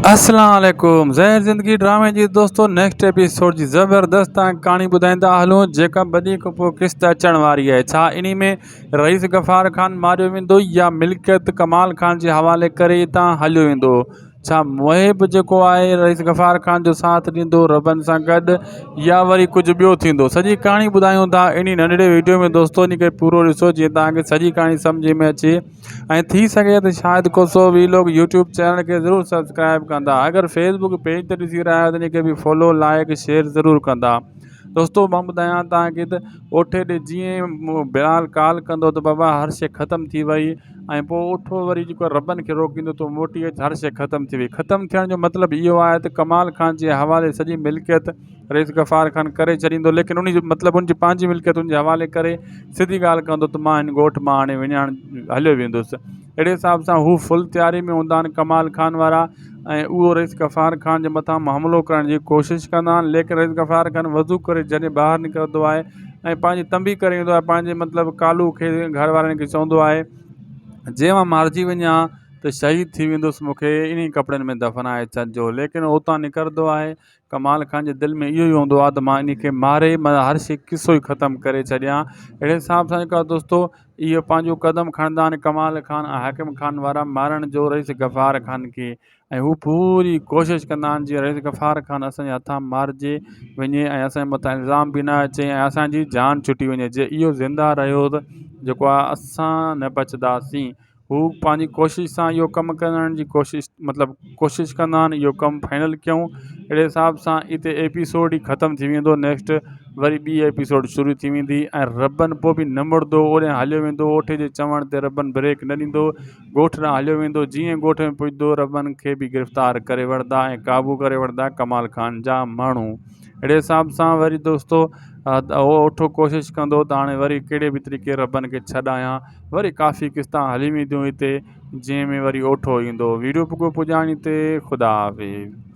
अस्सलाम वालेकुम। ज़हर ज़िंदगी ड्रामे जी दोस्तों नेक्स्ट एपिसोड जी ज़बरदस्त कहानी ॿुधाईंदा हलूं जेका बदी खां पोइ क़िस्त अचण वारी आहे। छा इन में रईस गफ़ार ख़ान मारियो वेंदो या मिल्कियत कमाल ख़ान जे हवाले करे हितां हलियो वेंदो? छा मुहिब जेको आहे रईस गफ़ार ख़ान जो साथ ॾींदो रबन सां गॾु या वरी कुझु ॿियो थींदो? सॼी कहाणी ॿुधायूं था इन नंढड़े वीडियो में दोस्तों। इन खे पूरो ॾिसो जीअं तव्हांखे सॼी कहाणी सम्झ में अचे ऐं थी सघे त शायदि को सो वीलॉग यूट्यूब चैनल के ज़रूर सब्सक्राइब कंदा। अगर फेसबुक पेज ते ॾिसी रहिया आहियो त इनखे बि फॉलो लाइक शेयर ज़रूर कंदा। दोस्तों मां ॿुधायां तव्हांखे त ओठे ॾे जीअं बिलाल कॉल कंदो त बाबा हर शइ ख़तमु थी वई ऐं पोइ ओठो वरी जेको रबन खे रोकींदो त मोटी अचे हर शइ ख़तमु थी वई। ख़तमु थियण जो मतिलबु इहो आहे त कमाल ख़ान जे हवाले सॼी मिल्कियत रईस गफ़ार ख़ान करे छॾींदो, लेकिन उन जो मतिलबु उनजी पंहिंजी मिल्कियत उनजे हवाले करे सिधी ॻाल्हि कंदो त मां हिन ॻोठ मां हाणे विञाइण हलियो वेंदुसि। अहिड़े हिसाब सां हू फुल तयारी में हूंदा आहिनि कमाल ख़ान वारा ऐं उहो रईस गफ़ार ख़ान जे मथां हमिलो करण जी कोशिशि कंदा आहिनि। लेकिन रईस गफ़ार ख़ान वज़ू करे जॾहिं ॿाहिरि निकिरंदो आहे ऐं पंहिंजी तंबी करे ईंदो आहे, पंहिंजे मतिलबु कालू खे घर वारनि खे चवंदो आहे जे मां मारिजी वञा त शहीद थी वेंदुसि, मूंखे इन कपिड़नि में दफ़नाए छॾिजो। लेकिन उतां निकिरंदो आहे कमाल ख़ान जे दिलि में इहो ई हूंदो आहे त मां इन खे मारे मां हर शइ किसो ई ख़तमु करे छॾियां। अहिड़े हिसाब सां जेको आहे दोस्तों इहो पंहिंजो क़दम खणंदा आहिनि कमाल ख़ान ऐं हाकिम ख़ान वारा मारण जो रईस गफ़ार ख़ान खे, ऐं हू पूरी कोशिशि कंदा आहिनि जीअं रईस गफ़ार ख़ान असांजे हथां मारिजे वञे ऐं असांजे मथां इल्ज़ाम बि न अचे ऐं असांजी जान छुटी वञे। जे इहो ज़िंदा रहियो त जेको आहे असां न बचंदासीं। हू पंहिंजी कोशिशि सां इहो कमु करण जी कोशिशि कंदा आहिनि। इहो कमु फाइनल कयूं। अहिड़े हिसाब सां हिते एपिसोड ई ख़तमु थी वेंदो। नेक्स्ट वरी ॿी एपिसोड शुरू थी वेंदी ऐं रबन पोइ बि न मुड़ंदो, ओॾे हलियो वेंदो। ओठे जे चवण ते रबन ब्रेक न ॾींदो, ॻोठ ॾांहुं हलियो वेंदो। जीअं ॻोठ में पुॼंदो रबन खे बि गिरफ़्तार करे वठंदा ऐं क़ाबू करे वठंदा कमाल ख़ान जा माण्हू। अहिड़े हिसाब सां वरी दोस्तों उहो ओठो कोशिशि कंदो त हाणे वरी कहिड़े बि तरीक़े रबन खे छॾायां। वरी काफ़ी क़िस्तां हली वेंदियूं हिते जंहिंमें वरी ओठो ईंदो। वीडियो पुॼाइण ते ख़ुदा हाफ़िज़।